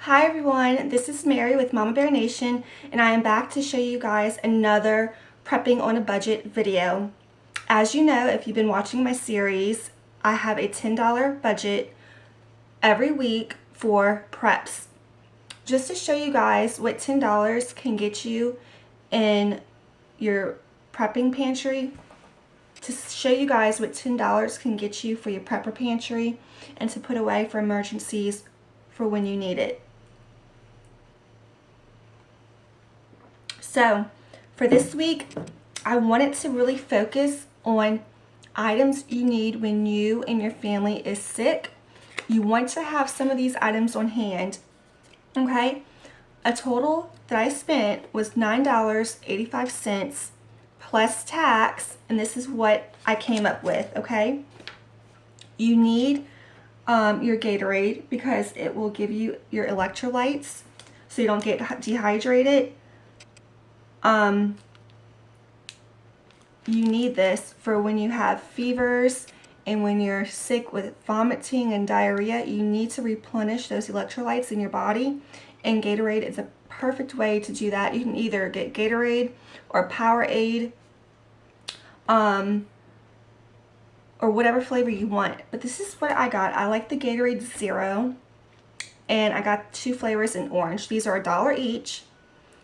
Hi everyone, this is Mary with Mama Bear Nation, and I am back to show you guys another prepping on a budget video. As you know, if you've been watching my series, I have a $10 budget every week for preps. Just to show you guys what $10 can get you in your prepping pantry, to show you guys what $10 can get you for your prepper pantry and to put away for emergencies for when you need it. So for this week, I wanted to really focus on items you need when you and your family is sick. You want to have some of these items on hand, okay? A total that I spent was $9.85 plus tax, and this is what I came up with, okay? You need your Gatorade because it will give you your electrolytes so you don't get dehydrated. You need this for when you have fevers and when you're sick with vomiting and diarrhea. You need to replenish those electrolytes in your body, and Gatorade is a perfect way to do that. You can either get Gatorade or Powerade, or whatever flavor you want. But this is what I got. I like the Gatorade Zero, and I got 2 flavors in orange. These are $1 each.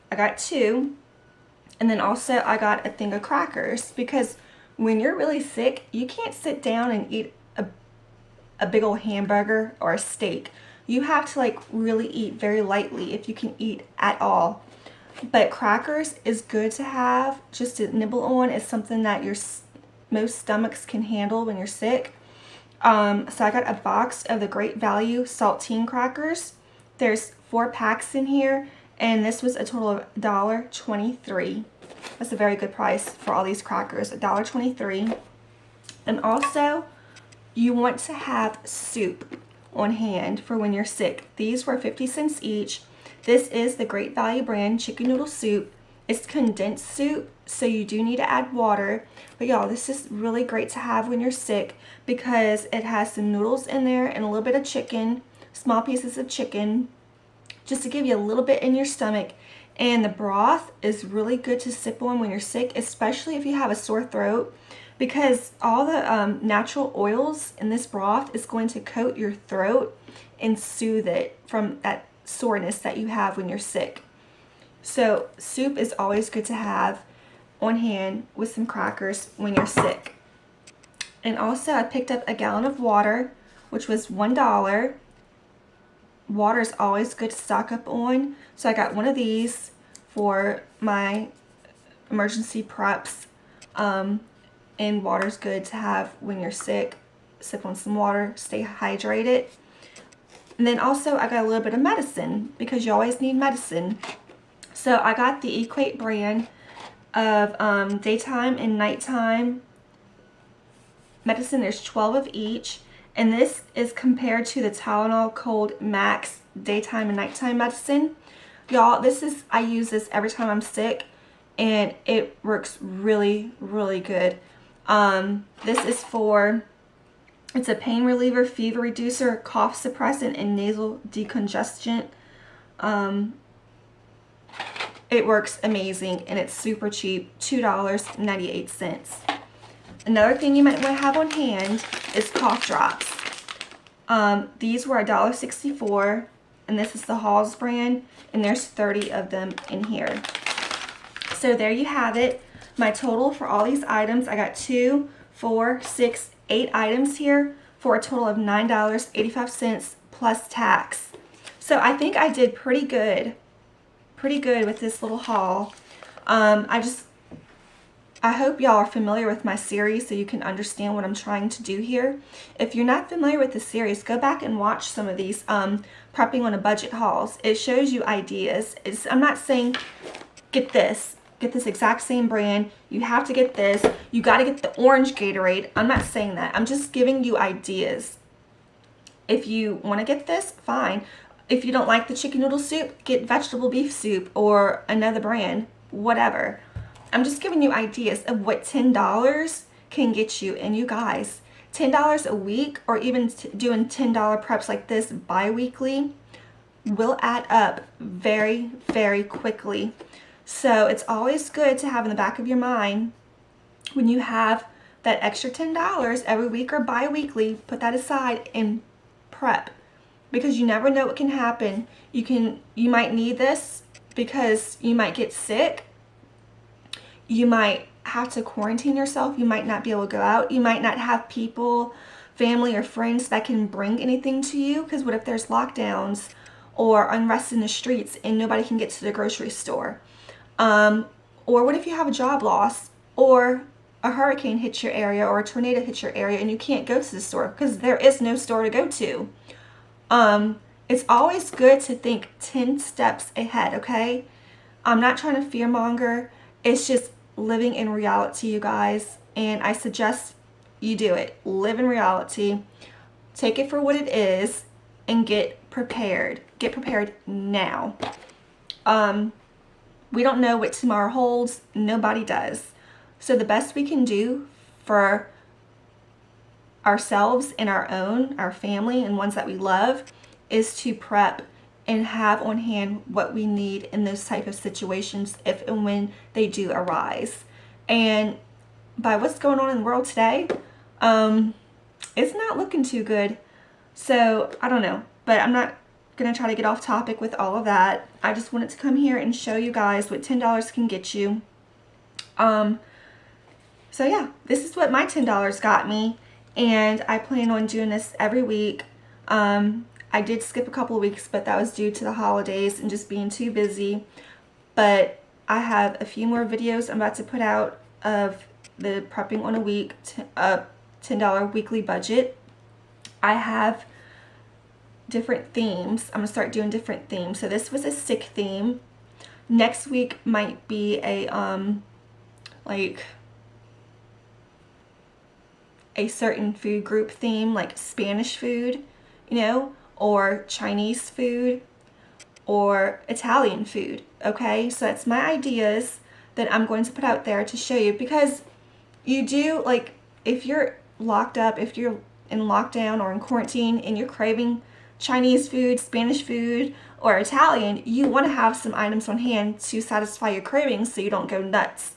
I got 2. And then also I got a thing of crackers, because when you're really sick, you can't sit down and eat a big old hamburger or a steak. You have to like really eat very lightly if you can eat at all. But crackers is good to have just to nibble on. It's something that most stomachs can handle when you're sick. So I got a box of the Great Value saltine crackers. There's 4 packs in here, and this was a total of $1.23. That's a very good price for all these crackers, $1.23. And also, you want to have soup on hand for when you're sick. These were 50 cents each. This is the Great Value brand chicken noodle soup. It's condensed soup, so you do need to add water. But y'all, this is really great to have when you're sick because it has some noodles in there and a little bit of chicken, small pieces of chicken, just to give you a little bit in your stomach. And the broth is really good to sip on when you're sick, especially if you have a sore throat, because all the natural oils in this broth is going to coat your throat and soothe it from that soreness that you have when you're sick. So soup is always good to have on hand with some crackers when you're sick. And also I picked up a gallon of water, which was $1. Water is always good to stock up on, so I got one of these for my emergency preps. And water's good to have when you're sick. Sip on some water, stay hydrated. And then also I got a little bit of medicine because you always need medicine. So I got the Ep.8 brand of daytime and nighttime medicine. There's 12 of each. And this is compared to the Tylenol Cold Max daytime and nighttime medicine. Y'all, I use this every time I'm sick, and it works really, really good. This is it's a pain reliever, fever reducer, cough suppressant, and nasal decongestant. It works amazing, and it's super cheap, $2.98. Another thing you might want to have on hand is cough drops. These were $1.64, and this is the Halls brand, and there's 30 of them in here. So there you have it. My total for all these items, I got 2, 4, 6, 8 items here for a total of $9.85 plus tax. So I think I did pretty good with this little haul. I hope y'all are familiar with my series so you can understand what I'm trying to do here. If you're not familiar with the series, go back and watch some of these prepping on a budget hauls. It shows you ideas. I'm not saying get this exact same brand. You have to get this. You got to get the orange Gatorade. I'm not saying that. I'm just giving you ideas. If you want to get this, fine. If you don't like the chicken noodle soup, get vegetable beef soup or another brand, whatever. I'm just giving you ideas of what $10 can get you. And you guys, $10 a week, or even doing $10 preps like this bi-weekly, will add up very, very quickly. So it's always good to have in the back of your mind when you have that extra $10 every week or bi-weekly, put that aside and prep, because you never know what can happen. You might need this because you might get sick. You might have to quarantine yourself. You might not be able to go out. You might not have people, family or friends that can bring anything to you, because what if there's lockdowns or unrest in the streets and nobody can get to the grocery store? Or what if you have a job loss, or a hurricane hits your area, or a tornado hits your area and you can't go to the store because there is no store to go to? It's always good to think 10 steps ahead, okay? I'm not trying to fearmonger. It's just living in reality, you guys. And I suggest you do it. Live in reality. Take it for what it is and get prepared. Get prepared now. We don't know what tomorrow holds. Nobody does. So the best we can do for ourselves and our family and ones that we love is to prep and have on hand what we need in those type of situations if and when they do arise. And by what's going on in the world today, it's not looking too good. So I don't know, but I'm not gonna try to get off topic with all of that. I just wanted to come here and show you guys what $10 can get you. So yeah, this is what my $10 got me, and I plan on doing this every week. I did skip a couple of weeks, but that was due to the holidays and just being too busy. But I have a few more videos I'm about to put out of the prepping on a week, $10 weekly budget. I have different themes. I'm gonna start doing different themes. So this was a sick theme. Next week might be a like a certain food group theme, like Spanish food, you know, or Chinese food, or Italian food. Okay, so that's my ideas that I'm going to put out there to show you, because you do, like, if you're locked up, if you're in lockdown or in quarantine and you're craving Chinese food, Spanish food, or Italian, you want to have some items on hand to satisfy your cravings so you don't go nuts.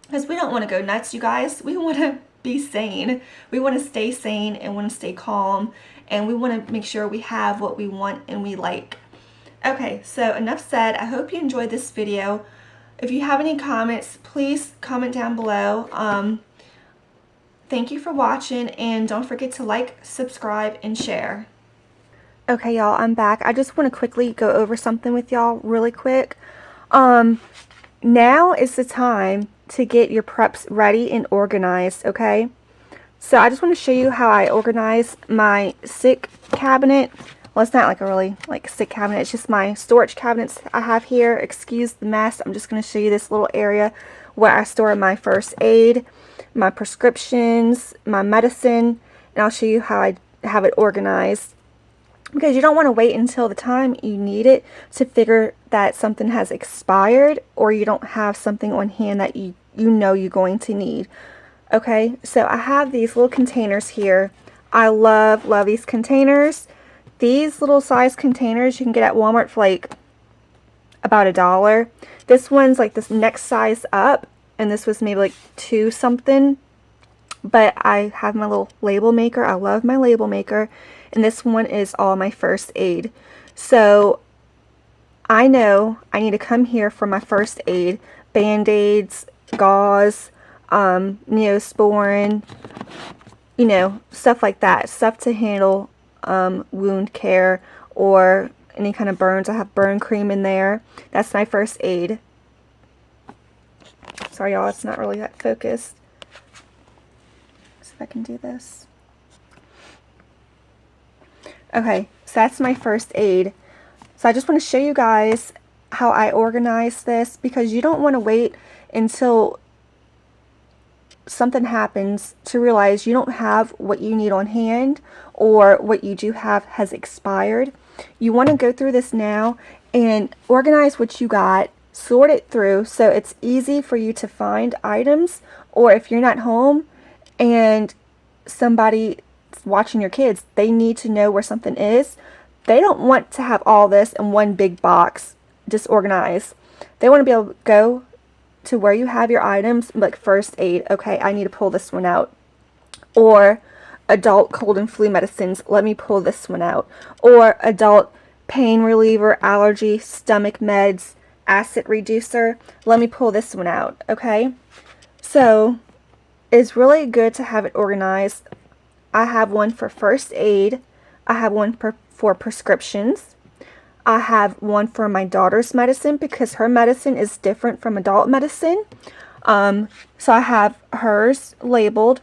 Because we don't want to go nuts, you guys. We want to be sane. We want to stay sane and want to stay calm, and we want to make sure we have what we want and we like. Okay, so enough said. I hope you enjoyed this video. If you have any comments, please comment down below. Thank you for watching, and don't forget to like, subscribe, and share. Okay, y'all, I'm back. I just want to quickly go over something with y'all really quick. Now is the time to get your preps ready and organized, okay? So I just want to show you how I organize my sick cabinet. Well, it's not like a really sick cabinet. It's just my storage cabinets I have here. Excuse the mess. I'm just going to show you this little area where I store my first aid, my prescriptions, my medicine, and I'll show you how I have it organized. Because you don't want to wait until the time you need it to figure that something has expired, or you don't have something on hand that you know you're going to need. Okay, so I have these little containers here. I love these containers. These little size containers you can get at Walmart for like about $1. This one's like this next size up, and this was maybe like $2 something. But I have my little label maker. I love my label maker. And this one is all my first aid. So I know I need to come here for my first aid. Band-aids, gauze, Neosporin, you know, stuff like that. Stuff to handle wound care or any kind of burns. I have burn cream in there. That's my first aid. Sorry y'all, it's not really that focused. See if I can do this. Okay, so that's my first aid. So I just want to show you guys how I organize this, because you don't want to wait until something happens to realize you don't have what you need on hand, or what you do have has expired. You want to go through this now and organize what you got, sort it through so it's easy for you to find items, or if you're not home and somebody watching your kids, they need to know where something is, they don't want to have all this in one big box disorganized. They want to be able to go to where you have your items, like first aid. Okay, I need to pull this one out. Or adult cold and flu medicines, let me pull this one out. Or adult pain reliever, allergy, stomach meds, acid reducer, let me pull this one out. Okay, so it's really good to have it organized. I have one for first aid. I have one for prescriptions. I have one for my daughter's medicine because her medicine is different from adult medicine. So I have hers labeled.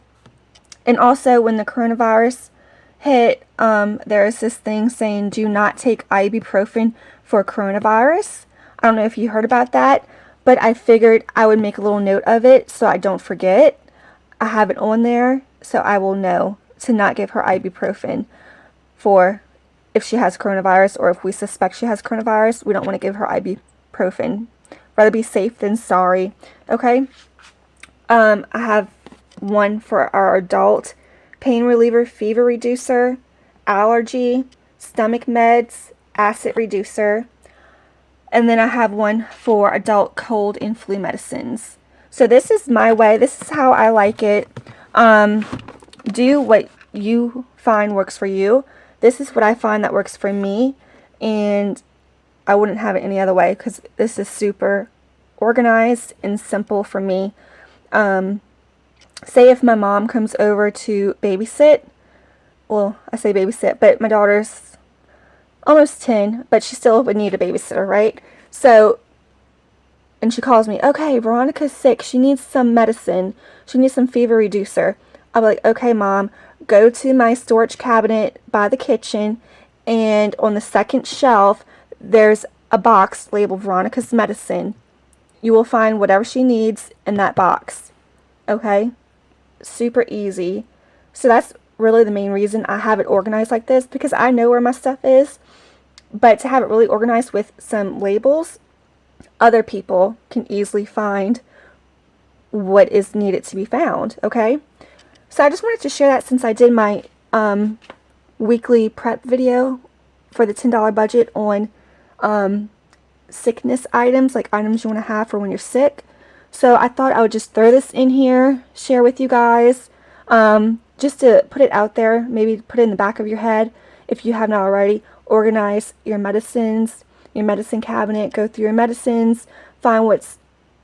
And also when the coronavirus hit, there's this thing saying do not take ibuprofen for coronavirus. I don't know if you heard about that, but I figured I would make a little note of it so I don't forget. I have it on there so I will know to not give her ibuprofen for if she has coronavirus, or if we suspect she has coronavirus, we don't want to give her ibuprofen. Rather be safe than sorry. Okay. I have one for our adult pain reliever, fever reducer, allergy, stomach meds, acid reducer. And then I have one for adult cold and flu medicines. So this is my way. This is how I like it. Do what you find works for you. This is what I find that works for me, and I wouldn't have it any other way because this is super organized and simple for me. Say if my mom comes over to babysit, well, I say babysit, but my daughter's almost 10, but she still would need a babysitter, right? So, and she calls me, okay, Veronica's sick, she needs some medicine, she needs some fever reducer. I'll be like, okay, Mom, go to my storage cabinet by the kitchen, and on the second shelf, there's a box labeled Veronica's medicine. You will find whatever she needs in that box. Okay? Super easy. So that's really the main reason I have it organized like this, because I know where my stuff is. But to have it really organized with some labels, other people can easily find what is needed to be found. Okay? So I just wanted to share that since I did my weekly prep video for the $10 budget on sickness items, like items you want to have for when you're sick. So I thought I would just throw this in here, share with you guys, just to put it out there, maybe put it in the back of your head if you have not already. Organize your medicines, your medicine cabinet, go through your medicines, find what's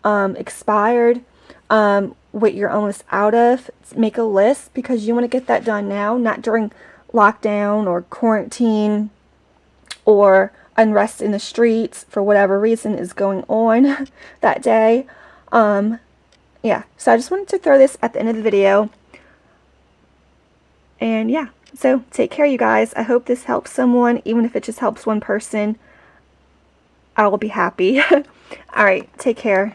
expired, what you're almost out of. Make a list because you want to get that done now, not during lockdown or quarantine or unrest in the streets for whatever reason is going on that day. Yeah, so I just wanted to throw this at the end of the video. And yeah, so take care, you guys. I hope this helps someone. Even if it just helps one person, I will be happy. Alright, take care.